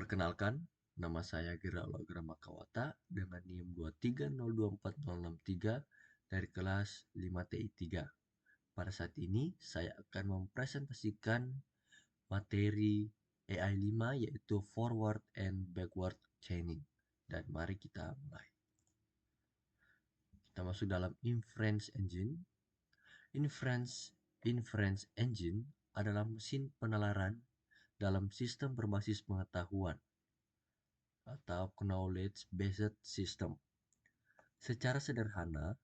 Perkenalkan, nama saya Geralo Gramakawata dengan NIM 2302463 dari kelas 5TI 3. Pada saat ini, saya akan mempresentasikan materi AI 5 yaitu Forward and Backward Chaining. Dan mari kita mulai. Kita masuk dalam Inference Engine. Inference Engine adalah mesin penalaran dalam sistem berbasis pengetahuan atau knowledge based system. Secara sederhana,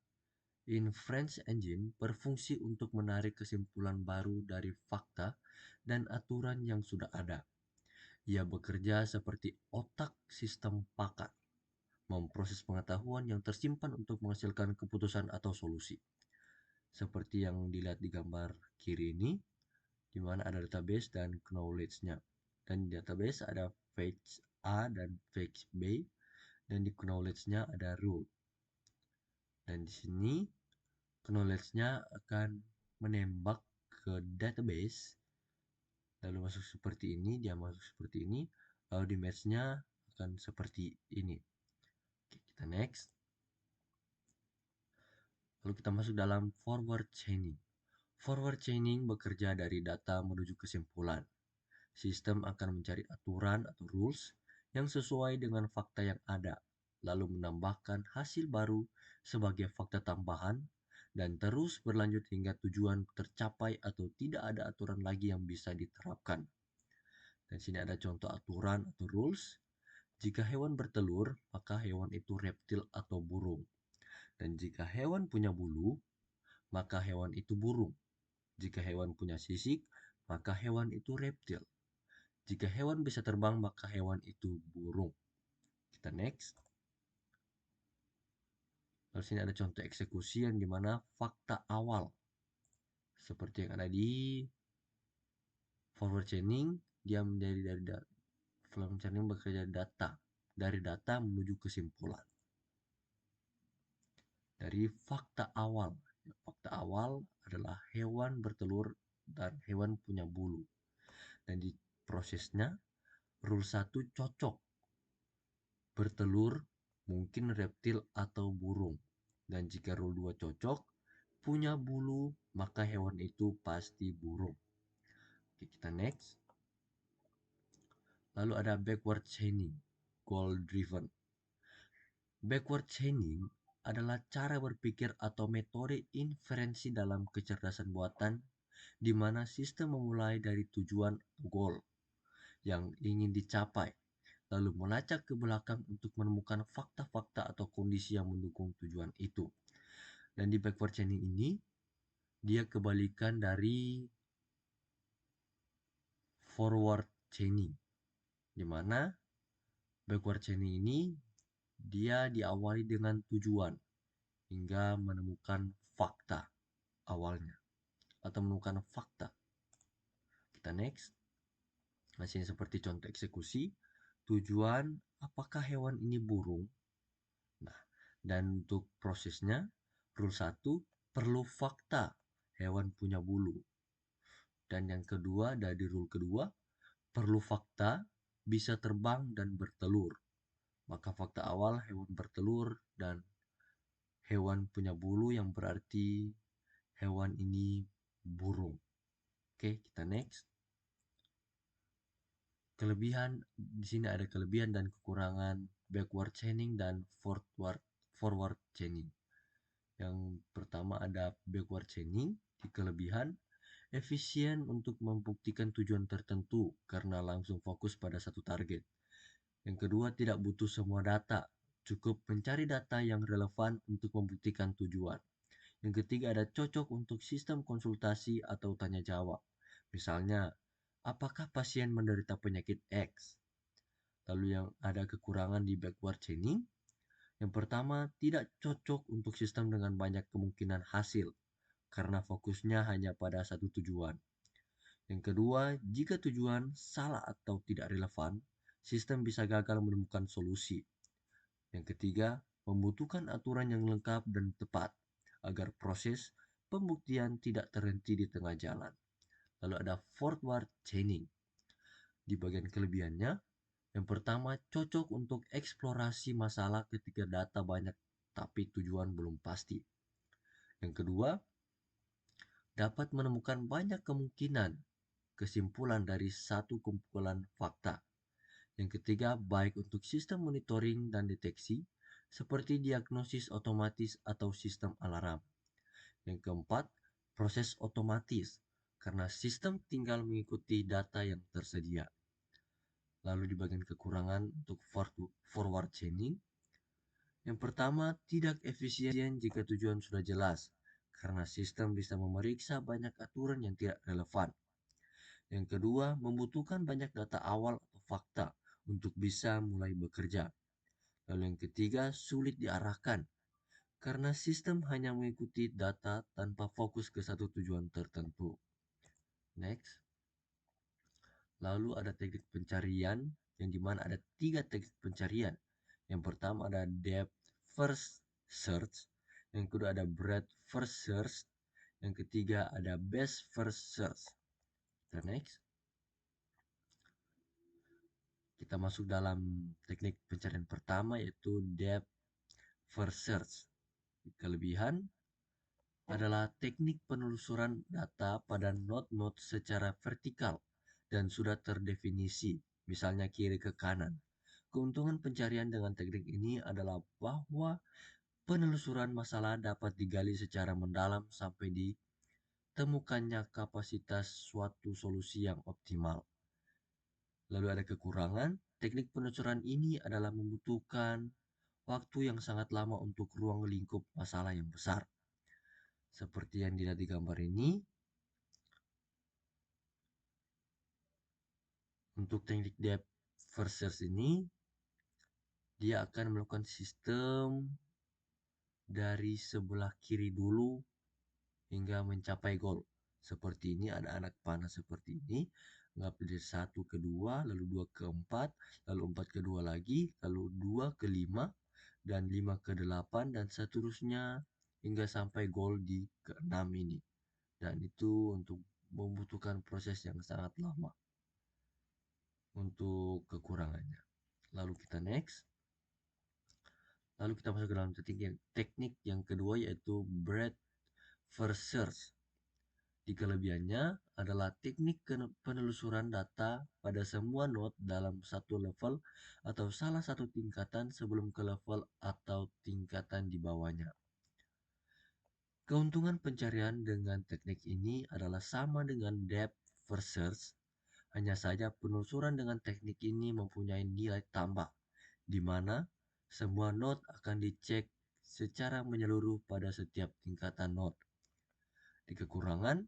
inference engine berfungsi untuk menarik kesimpulan baru dari fakta dan aturan yang sudah ada. Ia bekerja seperti otak sistem pakar, memproses pengetahuan yang tersimpan untuk menghasilkan keputusan atau solusi. Seperti yang dilihat di gambar kiri ini, di mana ada database dan knowledge-nya. Dan di database ada facts A dan facts B, dan di knowledge-nya ada rule. Dan di sini knowledge-nya akan menembak ke database, lalu masuk seperti ini, dia masuk seperti ini, lalu di match-nya akan seperti ini. Oke, kita next. Lalu kita masuk dalam forward chaining. Forward chaining bekerja dari data menuju kesimpulan. Sistem akan mencari aturan atau rules yang sesuai dengan fakta yang ada, lalu menambahkan hasil baru sebagai fakta tambahan, dan terus berlanjut hingga tujuan tercapai atau tidak ada aturan lagi yang bisa diterapkan. Dan sini ada contoh aturan atau rules. Jika hewan bertelur, maka hewan itu reptil atau burung. Dan jika hewan punya bulu, maka hewan itu burung. Jika hewan punya sisik, maka hewan itu reptil. Jika hewan bisa terbang, maka hewan itu burung. Kita next. Lalu sini ada contoh eksekusi yang dimana fakta awal. Seperti yang ada di forward chaining, dia menjadi dari forward chaining bekerja data. Dari data menuju kesimpulan. Dari fakta awal. Fakta awal adalah hewan bertelur dan hewan punya bulu. Dan di prosesnya, rule 1 cocok. Bertelur mungkin reptil atau burung. Dan jika rule 2 cocok, punya bulu, maka hewan itu pasti burung. Oke, kita next. Lalu ada backward chaining, goal driven. Backward chaining adalah cara berpikir atau metode inferensi dalam kecerdasan buatan di mana sistem memulai dari tujuan goal yang ingin dicapai, lalu melacak ke belakang untuk menemukan fakta-fakta atau kondisi yang mendukung tujuan itu. Dan di backward chaining ini, dia kebalikan dari forward chaining, di mana backward chaining ini dia diawali dengan tujuan hingga menemukan fakta awalnya atau menemukan fakta. Kita next. Nah, sini seperti contoh eksekusi. Tujuan, apakah hewan ini burung? Nah, dan untuk prosesnya, rule 1 perlu fakta hewan punya bulu. Dan yang kedua, dari rule kedua, perlu fakta bisa terbang dan bertelur. Maka fakta awal hewan bertelur dan hewan punya bulu yang berarti hewan ini burung. Oke, kita next. Kelebihan di sini ada kelebihan dan kekurangan backward chaining dan forward chaining. Yang pertama ada backward chaining. Di kelebihan, efisien untuk membuktikan tujuan tertentu karena langsung fokus pada satu target. Yang kedua, tidak butuh semua data, cukup mencari data yang relevan untuk membuktikan tujuan. Yang ketiga, ada cocok untuk sistem konsultasi atau tanya jawab. Misalnya, apakah pasien menderita penyakit X? Lalu yang ada kekurangan di backward chaining. Yang pertama, tidak cocok untuk sistem dengan banyak kemungkinan hasil karena fokusnya hanya pada satu tujuan. Yang kedua, jika tujuan salah atau tidak relevan, sistem bisa gagal menemukan solusi. Yang ketiga, membutuhkan aturan yang lengkap dan tepat agar proses pembuktian tidak terhenti di tengah jalan. Lalu ada forward chaining. Di bagian kelebihannya, Yang pertama, cocok untuk eksplorasi masalah ketika data banyak tapi tujuan belum pasti. Yang kedua, dapat menemukan banyak kemungkinan kesimpulan dari satu kumpulan fakta. Yang ketiga, baik untuk sistem monitoring dan deteksi, seperti diagnosis otomatis atau sistem alarm. Yang keempat, proses otomatis, karena sistem tinggal mengikuti data yang tersedia. Lalu di bagian kekurangan untuk forward chaining, yang pertama, tidak efisien jika tujuan sudah jelas, karena sistem bisa memeriksa banyak aturan yang tidak relevan. Yang kedua, membutuhkan banyak data awal atau fakta untuk bisa mulai bekerja. Lalu yang ketiga, sulit diarahkan, karena sistem hanya mengikuti data tanpa fokus ke satu tujuan tertentu. Next. Lalu ada teknik pencarian, yang dimana ada 3 teknik pencarian. Yang pertama ada depth first search, yang kedua ada breadth first search, yang ketiga ada best first search. Kita next. Kita masuk dalam teknik pencarian pertama, yaitu depth first search. Kelebihan adalah teknik penelusuran data pada node-node secara vertikal dan sudah terdefinisi, misalnya kiri ke kanan. Keuntungan pencarian dengan teknik ini adalah bahwa penelusuran masalah dapat digali secara mendalam sampai ditemukannya kapasitas suatu solusi yang optimal. Lalu ada kekurangan, teknik penelusuran ini adalah membutuhkan waktu yang sangat lama untuk ruang lingkup masalah yang besar. Seperti yang dilihat di gambar ini, untuk teknik depth first search ini, dia akan melakukan sistem dari sebelah kiri dulu hingga mencapai goal. Seperti ini, ada anak panah seperti ini. Anggap dari 1 ke 2, lalu 2 ke 4, lalu 4 ke 2 lagi, lalu 2 ke 5, dan 5 ke 8, dan seterusnya hingga sampai goal di ke 6 ini. Dan itu untuk membutuhkan proses yang sangat lama untuk kekurangannya. Lalu kita next. Lalu kita masuk ke dalam teknik yang kedua, yaitu breadth first search. Di kelebihannya adalah teknik penelusuran data pada semua node dalam satu level atau salah satu tingkatan sebelum ke level atau tingkatan di bawahnya. Keuntungan pencarian dengan teknik ini adalah sama dengan depth first search, hanya saja penelusuran dengan teknik ini mempunyai nilai tambah, di mana semua node akan dicek secara menyeluruh pada setiap tingkatan node. Di kekurangan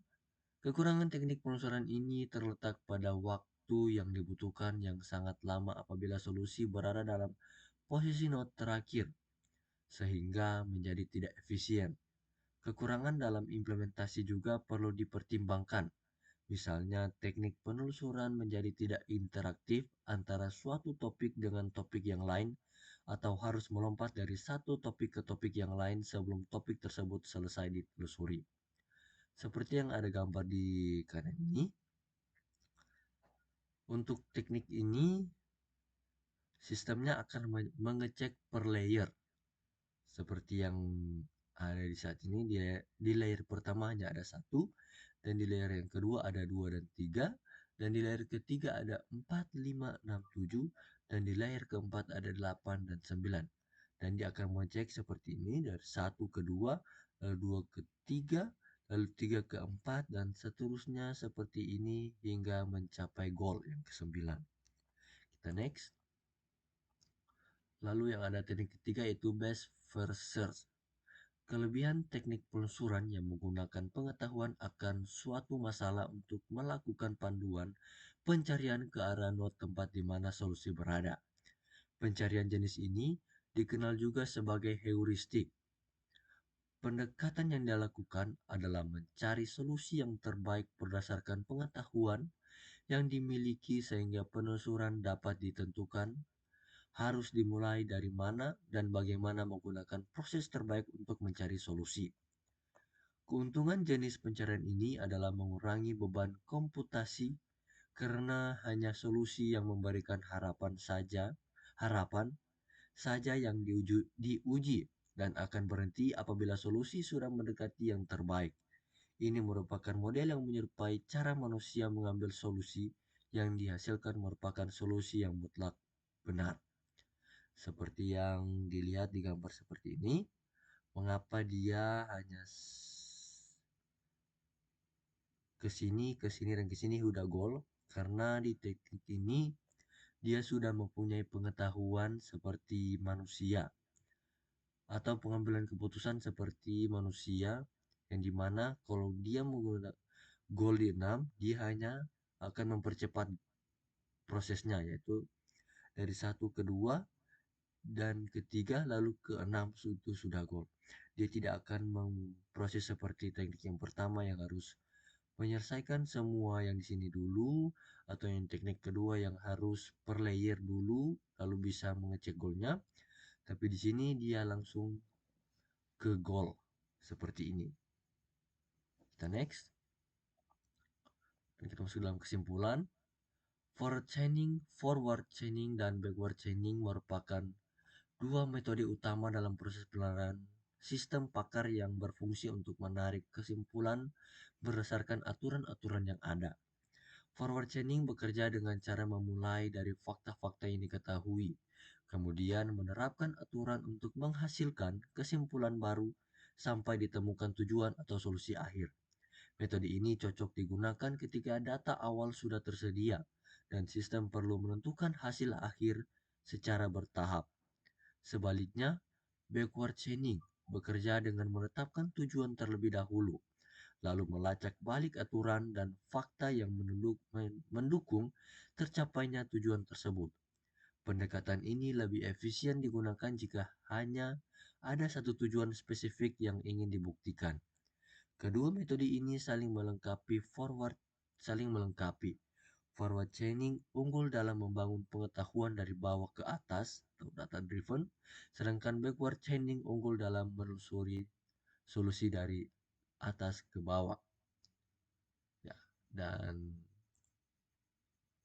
teknik penelusuran ini terletak pada waktu yang dibutuhkan yang sangat lama apabila solusi berada dalam posisi node terakhir, sehingga menjadi tidak efisien. Kekurangan dalam implementasi juga perlu dipertimbangkan. Misalnya, teknik penelusuran menjadi tidak interaktif antara suatu topik dengan topik yang lain, atau harus melompat dari satu topik ke topik yang lain sebelum topik tersebut selesai ditelusuri. Seperti yang ada gambar di kanan ini, untuk teknik ini sistemnya akan mengecek per layer. Seperti yang ada di saat ini, di layer pertama hanya ada 1, dan di layer yang kedua ada 2 dan 3, dan di layer ketiga ada 4, 5, 6, 7, dan di layer keempat ada 8 dan 9. Dan dia akan mengecek seperti ini dari 1 ke 2, lalu 2 ke 3, lalu 3 ke 4, dan seterusnya seperti ini hingga mencapai goal yang ke-9. Kita next. Lalu yang ada teknik ketiga yaitu best first search. Kelebihan teknik penelusuran yang menggunakan pengetahuan akan suatu masalah untuk melakukan panduan pencarian ke arah node tempat di mana solusi berada. Pencarian jenis ini dikenal juga sebagai heuristik. Pendekatan yang dilakukan adalah mencari solusi yang terbaik berdasarkan pengetahuan yang dimiliki sehingga penelusuran dapat ditentukan harus dimulai dari mana dan bagaimana menggunakan proses terbaik untuk mencari solusi. Keuntungan jenis pencarian ini adalah mengurangi beban komputasi karena hanya solusi yang memberikan harapan saja yang diuji dan akan berhenti apabila solusi sudah mendekati yang terbaik. Ini merupakan model yang menyerupai cara manusia mengambil solusi yang dihasilkan merupakan solusi yang mutlak benar. Seperti yang dilihat di gambar seperti ini, mengapa dia hanya ke sini dan ke sini udah gol? Karena di teknik ini dia sudah mempunyai pengetahuan seperti manusia atau pengambilan keputusan seperti manusia yang dimana kalau dia menggunakan gol di 6 dia hanya akan mempercepat prosesnya yaitu dari 1 ke 2 dan ketiga lalu ke 6 itu sudah gol. Dia tidak akan memproses seperti teknik yang pertama yang harus menyelesaikan semua yang di sini dulu atau yang teknik kedua yang harus per layer dulu lalu bisa mengecek golnya. Tapi di sini dia langsung ke gol seperti ini. Kita next. Dan kita masuk dalam kesimpulan. Forward chaining dan backward chaining merupakan dua metode utama dalam proses penilaian sistem pakar yang berfungsi untuk menarik kesimpulan berdasarkan aturan-aturan yang ada. Forward chaining bekerja dengan cara memulai dari fakta-fakta yang diketahui, kemudian menerapkan aturan untuk menghasilkan kesimpulan baru sampai ditemukan tujuan atau solusi akhir. Metode ini cocok digunakan ketika data awal sudah tersedia dan sistem perlu menentukan hasil akhir secara bertahap. Sebaliknya, backward chaining bekerja dengan menetapkan tujuan terlebih dahulu, lalu melacak balik aturan dan fakta yang mendukung tercapainya tujuan tersebut. Pendekatan ini lebih efisien digunakan jika hanya ada satu tujuan spesifik yang ingin dibuktikan. Kedua metode ini saling melengkapi. Forward chaining unggul dalam membangun pengetahuan dari bawah ke atas atau data driven, sedangkan backward chaining unggul dalam menelusuri solusi dari atas ke bawah. Ya, dan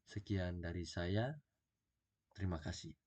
sekian dari saya. Terima kasih.